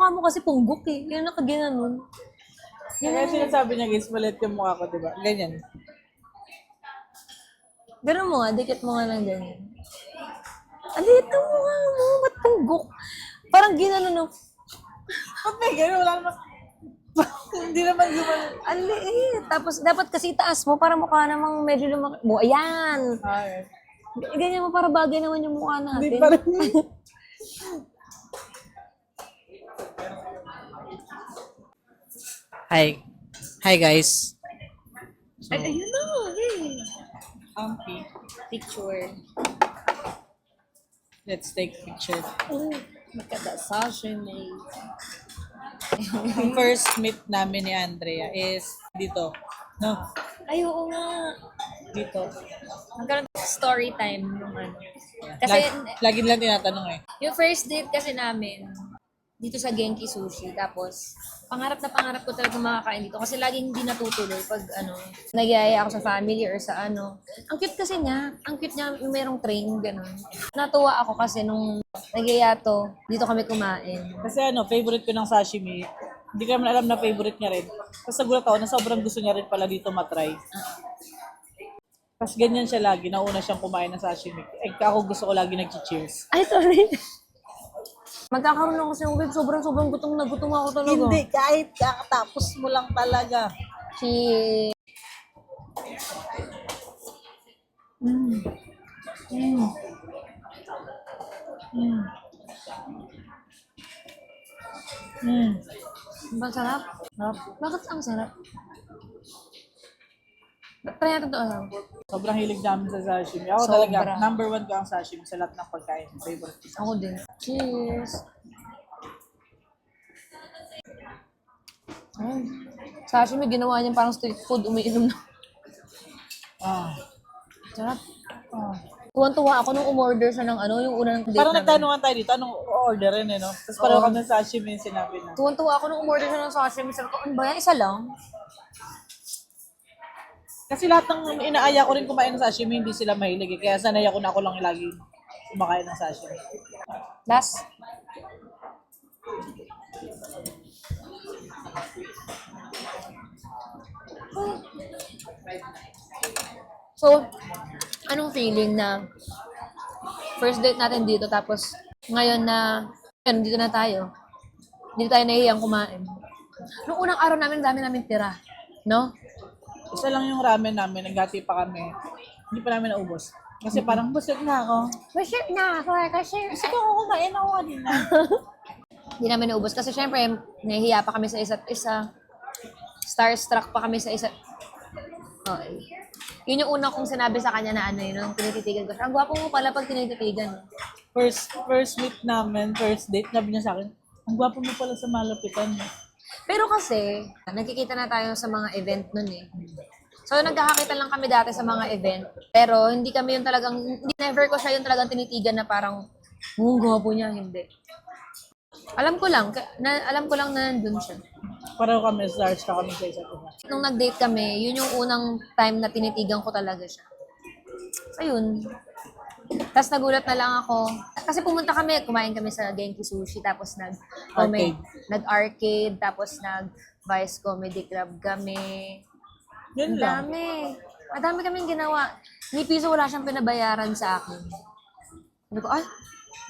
mukha mo kasi punggok eh. Yan nakaginanon. Kaya sinasabi niya, guys, maliit yung mukha ko, diba? Ganyan. Ganun mo nga, dikit mo nga ng ganyan. Aliit ang mukha mo, ba't punggok? Parang ginanon no. Ba't may ganyan? Wala naman. Hindi naman gumanon. Aliit. Tapos dapat kasi itaas mo para mukha namang medyo lumaki. Ayan. Ay. Ganyan mo para bagay naman yung mukha Hindi natin. pa rin. Hi. Hi, guys. Ay, ayun na. Hey. Ampy. Picture. Let's take picture. Oh, look at that sashimi. Ang first meet namin ni Andrea is dito. No? Ay, oo nga. Dito. Magkaroon story time yung ano. Kasi Lagi lang tinatanong eh. yung first date kasi namin, dito sa Genki Sushi. Tapos, pangarap na pangarap ko talaga makakain dito. Kasi laging hindi natutuloy pag ano, nagyaya ako sa family or sa ano. Ang cute kasi niya. Ang cute niya, yung merong train, gano'n. Natuwa ako kasi nung nagyaya to, dito kami kumain. Kasi ano, favorite ko ng sashimi. Hindi ko naman alam na favorite niya rin. Tapos nagulat ako na sobrang gusto niya rin pala dito matry. Tapos ganyan siya lagi. Nauna siyang kumain ng sashimi. Eh, ako gusto ko lagi nag-cheers. Ay, sorry. Magkakaroon ako sa web. Sobrang gutom na gutom ako talaga. Hindi, kahit kakatapos mo lang talaga. Cheers. Mm. Mm. Mm. Mm. Ang sarap. Sarap. Bakit ang sarap? Try natin ito. Sobrang hilig namin sa sashimi. Ako Sobra. talaga, number 1 ko ang sashimi sa lahat ng pagkain. Favorite ko. Ako din. Cheers. Ay. Sashimi, ginawa niya parang street food. Umiinom na. Ah. Sarap. Ah. Tuwan-tuwa ako nung umorder siya ng ano, yung unang date Parang namin. nagtanungan tayo dito, anong orderin eh, no? Tapos pareho kami ng sashimi yung sinabi na. Tuwan-tuwa ako nung umorder siya ng sashimi. Sabi ko, ano ba yan? Isa lang? Kasi lahat ng inaaya ko rin kumain ng sashimi, hindi sila mahilig eh. Kaya sanay ako na ako lang lagi kumakain ng sashimi. Last. So, anong feeling na first date natin dito tapos ngayon na yun, dito na tayo. Dito tayo nahihiyang kumain. Nung unang araw namin, dami namin tira. No? Isa lang yung ramen namin, naghati pa kami. Hindi pa namin naubos. Kasi parang busog na ako. Bashir na ako kasi Kasi ako kumain ako kanina. hindi namin naubos. Kasi syempre, nahihiya pa kami sa isa't isa. Starstruck pa kami sa isa't... Okay. Yun yung una kong sinabi sa kanya na ano yun, nung tinititigan ko siya. Ang gwapo mo pala pag tinititigan. First meet namin, first date, sabi niya sa akin, ang gwapo mo pala sa malapitan. Pero kasi, nagkikita na tayo sa mga event nun eh. So, nagkakakita lang kami dati sa mga event. Pero, hindi kami yung talagang, never ko siya yung talagang tinitigan na parang, gwapo niya, hindi. Alam ko lang na nandun siya. Pareho kami, stars ka kami sa isa't isa. Nung nag-date kami, yun yung unang time na tinitigan ko talaga siya. So, yun. Tapos nagulat na lang ako. Kasi pumunta kami, kumain kami sa Genki Sushi, tapos nag-arcade, tapos nag-Vice Comedy Club kami. Yun Ang lang. dami. Madami kaming ginawa. Ni piso wala siyang pinabayaran sa akin. Sabi ko, ay,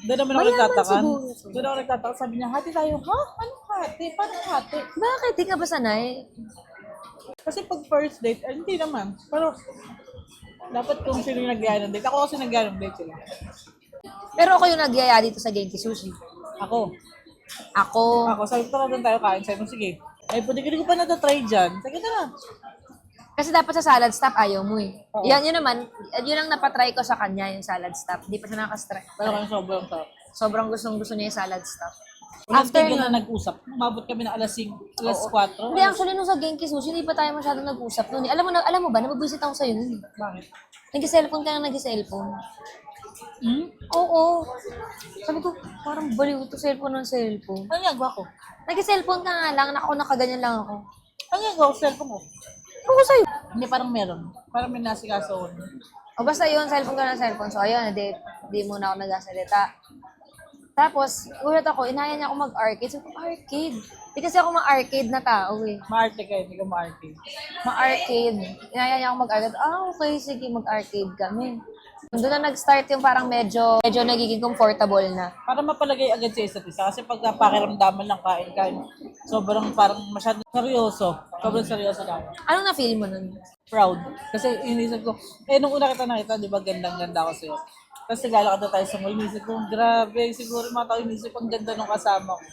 Doon naman ako Mayaman nagtataka. siguro. Doon ako nagtataka. Sabi niya, hati tayo. Ha? Anong hati? Paano hati? bakit? Di ka ba sanay? Kasi pag first date, hindi naman. Pero, dapat kung sino yung nag-gaya ng date. Ako kasi nag-gaya ng date sila. Pero ako yung nagyaya dito sa Genki Sushi. Ako. Ako. Sabi ko na doon tayo kain. Sabi ko, sige. Ay, pwede ko pa natatry dyan. Sige na. Kasi dapat sa salad stop, ayaw mo eh. Oo. Yun naman, yun ang napatry ko sa kanya, yung salad stop. Di pa siya nakastry. Pero kami sobrang sarap. Sobrang gustong-gusto niya yung salad stop. After After na nun- nag-usap, umabot kami na alas 5, alas Oo. 4. Hindi, actually, nung sa Genki Sushi, hindi pa tayo masyadong nag-usap noon. Alam mo ba, nababwisit ako sa'yo noon. Bakit? Nag-cellphone ka na nag-cellphone. Hmm? Oo. Sabi ko, parang baliw ito, cellphone ng cellphone. Ano ginagawa ko? Nag-cellphone ka nga lang, nakaganyan lang ako. Ano ginagawa ko sa cellphone ko? Ako sa'yo. Hindi, parang meron. Parang may nasikaso ko. O basta yun, cellphone ka ng cellphone. So ayun, di muna ako nagsasalita. Tapos, ulat ako, inaya niya ako mag-arcade. Sabi ko, arcade? Di kasi ako ma-arcade na tao eh. Maarte ka, hindi ka maarte. Ma-arcade. Inaya niya ako mag-arcade. Okay, sige, mag-arcade kami. Doon na nag-start yung parang medyo nagiging comfortable na. Para mapalagay agad sa isa't isa. Kasi pag pakiramdaman lang kain, sobrang parang masyadong seryoso. Sobrang seryoso lang. Anong na-feel mo nun? Proud. Kasi inisip ko, nung una kita nakita, di ba, gandang-ganda ako sa'yo. Tapos naglalakad na tayo sa mall, inisip ko, grabe, siguro mga tao inisip, ang ganda nung kasama ko.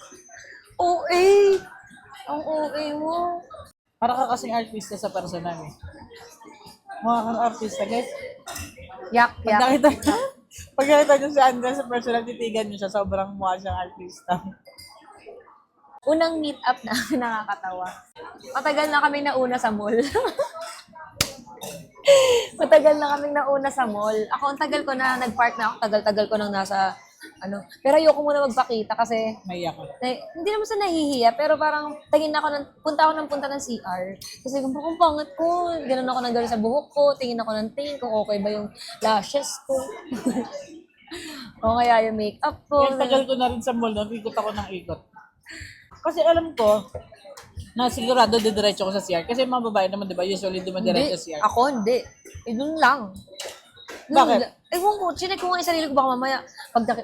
OA! Ang OA mo. Para ka kasing artista sa personal eh. Mga kang artista, guys. Yak, Pag yak. nakita niyo si Andrea sa personal, titigan niyo siya, sobrang mukha siyang artista. Unang meet up na nakakatawa. Matagal na kaming nauna sa mall. Matagal na kaming nauna sa mall. Ako, ang tagal ko na nag-park na ako. Tagal-tagal ko nang nasa, Pero ayoko muna magpakita kasi, Maiyak ko. hindi naman sa nahihiya, pero parang punta ako ng CR. Kasi kung pangit ko, gano'n ako ng gano'n sa buhok ko, tingin ako ng tingin kung okay ba yung lashes ko. O kaya yung makeup ko. Kaya tagal ko na rin sa mall, ikot ako ng ikot. Kasi alam ko, na sigurado didiretso ko sa CR. Kasi mga babae naman, di ba, usually dumadiretso sa CR. Ako hindi. Doon lang. Bakit? Ewan ko, chinek ko nga yung sarili ko, baka mamaya,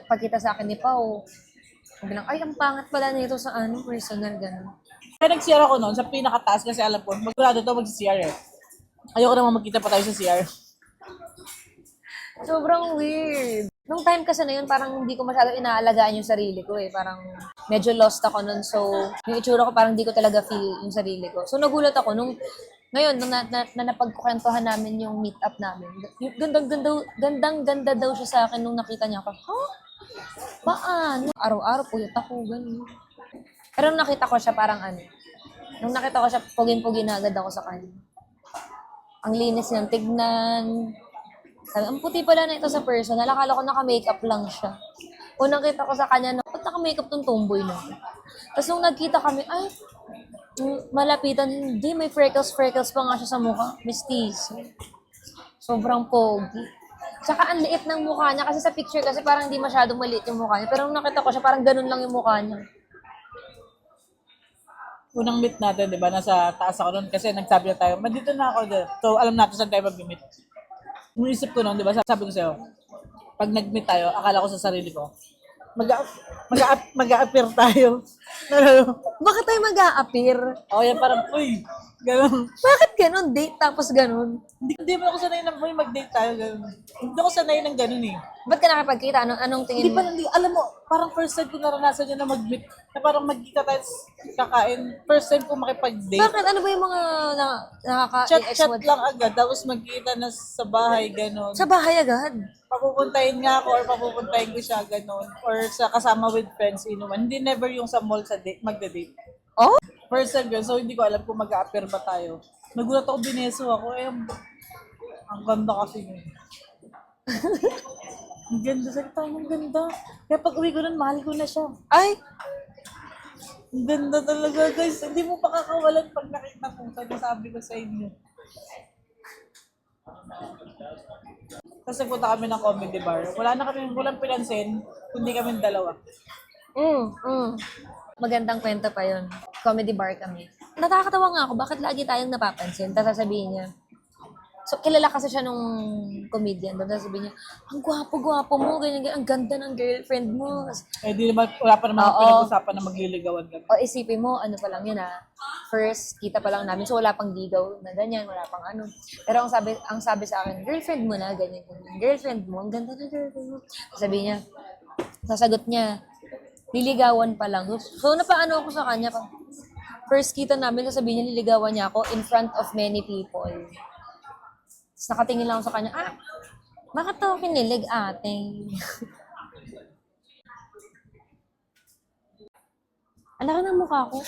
pagkita sa akin ni Pao, sabi lang, ay, ang pangat pala nito sa personal, gano'n. Kaya nag-CR ako noon, sa pinakataas kasi alam ko, magurado to mag-CR eh. Ayoko naman magkita pa tayo sa CR. Sobrang weird. Nung time kasi na yun, parang hindi ko masyado inaalagaan yung sarili ko eh. Parang medyo lost ako nun. So, yung itsura ko parang hindi ko talaga feel yung sarili ko. So, nagulat ako nung napagkukwentuhan namin yung meet up namin. Gandang-ganda daw siya sa akin nung nakita niya ako. Paano? Araw-araw puyot ako, gano'n. Pero nung nakita ko siya parang nung nakita ko siya, pugin-pugin na agad ako sa kanya. Ang linis niyang tignan. Sabi, ang puti pala na ito sa personal. Akala ko naka-makeup lang siya. Unang kita ko sa kanya, ba't naka-makeup tong tomboy na? Tapos nung nagkita kami, ay, malapitan, hindi, may freckles pa nga siya sa mukha. Mistis. Sobrang pogi. Tsaka ang liit ng mukha niya, kasi sa picture kasi parang hindi masyadong maliit yung mukha niya. Pero nung nakita ko siya, parang ganun lang yung mukha niya. Unang meet natin, di ba, nasa taas ako noon kasi nagsabi na tayo, dito na ako. So, alam natin saan tayo mag-meet. Nung isip ko noon, di ba, sabi ko sa'yo, pag nag-meet tayo, akala ko sa sarili ko, mag-a-appear tayo. Bakit tayo mag-a-appear? O yan, parang, uy, gano'n. Bakit ganun? Date tapos ganun? Hindi mo ako sanay na, uy, mag-date tayo, gano'n. Hindi ako sanay ng gano'n eh. Ba't ka nakipagkita? Anong tingin mo? Alam mo, parang first time ko naranasan yun na mag-meet, na parang magkita tayo kakain. First time ko makipag-date. Bakit? Ano ba yung mga Chat nakaka-ex-mod? lang agad, tapos magkita na sa bahay, gano'n. Sa bahay agad? Papupuntahin nga ako or papupuntahin ko siya, gano'n. Or sa kasama with friends, inuman. Hindi never yung sa mall sa date, magda-date. Oh? First time yun, so hindi ko alam kung mag-a-appear ba tayo. Nagulat ako, bineso ako. Ang ganda kasi yun. Ang ganda, salita ang ganda. Kaya pag uwi ko nun, mahal ko na siya. Ay! Ang ganda talaga, guys. Hindi mo pakakawalan pag nakita ko. Sabi ko sa inyo. Tapos nagpunta kami ng comedy bar. Walang pinansin, kundi kami dalawa. Magandang kwento pa yun. Comedy bar kami. Nakakatawa nga ako, bakit lagi tayong napapansin? Tapos sasabihin niya, so kilala kasi siya nung comedian. Tapos sasabihin niya, ang gwapo-gwapo mo, ganyan, ang ganda ng girlfriend mo. Di naman, wala pa naman Oo. pinag-usapan na magliligawan kami. O isipin mo, ano pa lang yun first, kita pa lang namin. So wala pang ligaw na ganyan, wala pang ano. Pero ang sabi sa akin, girlfriend mo na, ganyan. Girlfriend mo, ang ganda ng girlfriend mo. Sabi niya, sasagot niya, liligawan pa lang. So napaano ako sa kanya. First kita namin, sasabihin niya, liligawan niya ako in front of many people. Tapos nakatingin lang ako sa kanya, bakit ako kinilig, ate? Ang laki ng mukha ko.